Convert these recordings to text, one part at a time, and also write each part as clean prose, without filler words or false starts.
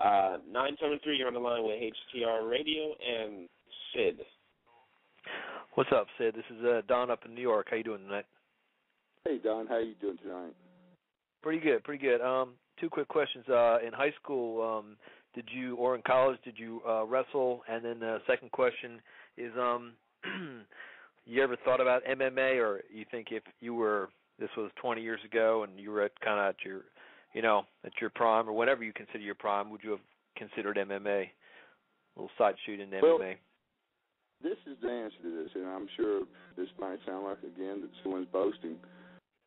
973, you're on the line with HTR Radio and Sid. What's up, Sid? This is Don up in New York. How you doing tonight? Hey, Don. How you doing tonight? Pretty good, pretty good. Two quick questions. In high school, or in college, did you wrestle? And then the second question is, you ever thought about MMA, or you think if you were, this was 20 years ago, and you were at your prime, or whatever you consider your prime, would you have considered MMA? A little side shoot in MMA. This is the answer to this, and I'm sure this might sound like, again, that someone's boasting.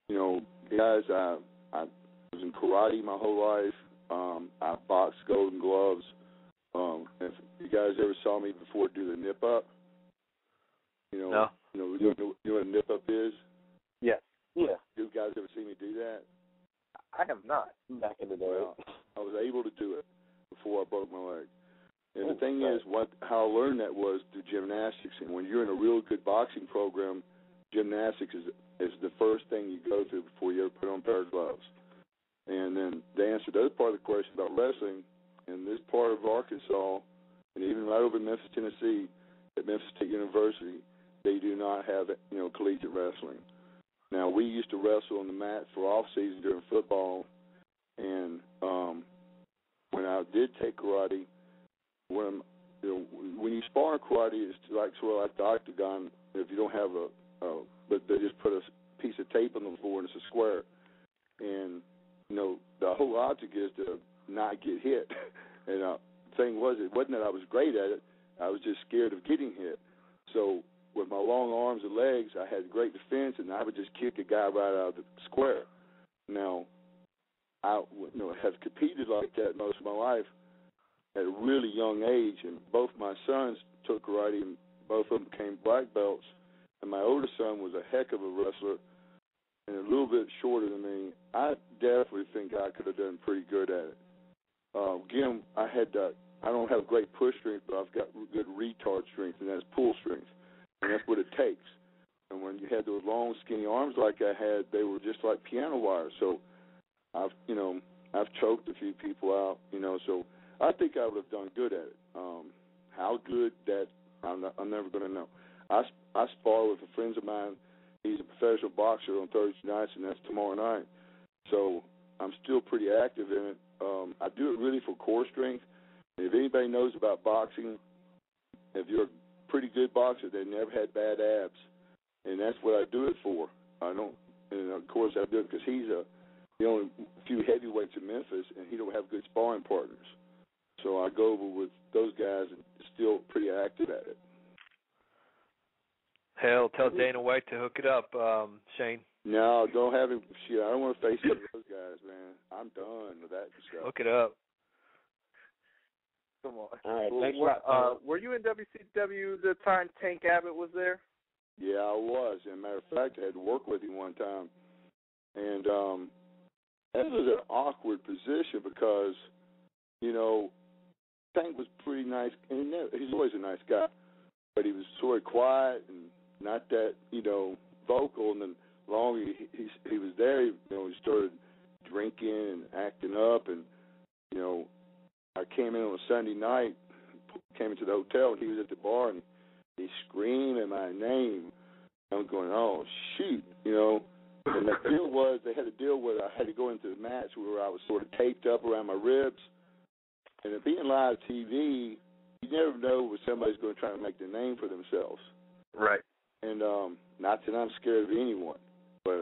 You know, guys, I was in karate my whole life. I boxed Golden Gloves. If you guys ever saw me before do the nip up, no. You know what a nip up is? Yes. Yeah. You guys ever see me do that? I have not back in the day. Well, I was able to do it before I broke my leg. And the thing is, how I learned that was through gymnastics. And when you're in a real good boxing program, gymnastics is the first thing you go through before you ever put on a pair of gloves. And then the answer to the other part of the question about wrestling, in this part of Arkansas, and even right over in Memphis, Tennessee, at Memphis State University, they do not have collegiate wrestling. Now, we used to wrestle on the mat for off season during football, and when I did take karate, when you spar karate, it's like sort of like the octagon. If you don't have but they just put a piece of tape on the floor and it's a square, and the whole object is to not get hit. And the thing was, it wasn't that I was great at it; I was just scared of getting hit. So with my long arms and legs, I had great defense, and I would just kick a guy right out of the square. Now, I have competed like that most of my life at a really young age, and both my sons took karate, and both of them became black belts. And my older son was a heck of a wrestler and a little bit shorter than me. I definitely think I could have done pretty good at it. Again, I don't have great push strength, but I've got good retard strength, and that's pull strength. And that's what it takes. And when you had those long, skinny arms like I had, they were just like piano wires. So I've choked a few people out, so I think I would have done good at it. How good, that I'm never going to know. I spar with a friend of mine. He's a professional boxer on Thursday nights, and that's tomorrow night. So I'm still pretty active in it. I do it really for core strength. And if anybody knows about boxing, if you're a pretty good boxer, they never had bad abs, and that's what I do it for. And of course I do it because he's the only few heavyweights in Memphis, and he don't have good sparring partners. So I go over with those guys and still pretty active at it. Hell, tell Dana White to hook it up, Shane. No, don't have him. Shit, I don't want to face any of those guys, man. I'm done with that stuff. Hook it up. Come on. All right, thanks a lot. Were you in WCW the time Tank Abbott was there? Yeah, I was. As a matter of fact, I had to work with him one time. And that was an awkward position because, Tank was pretty nice. And he's always a nice guy. But he was sort of quiet and not that, vocal. And then long he was there, he started drinking and acting up. And, I came in on a Sunday night, came into the hotel, and he was at the bar, and he's screaming my name. I'm going, oh, shoot, And the deal was, they had a deal where I had to go into the match where I was sort of taped up around my ribs. And it being live TV, you never know when somebody's going to try to make their name for themselves. Right. And not that I'm scared of anyone, but,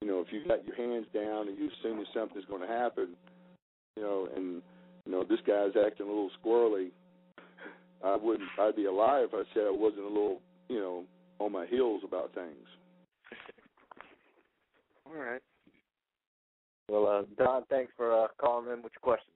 if you got your hands down and you assume that something's going to happen, this guy's acting a little squirrely, I'd be a liar if I said I wasn't a little, on my heels about things. All right. Well, Don, thanks for calling in with your questions.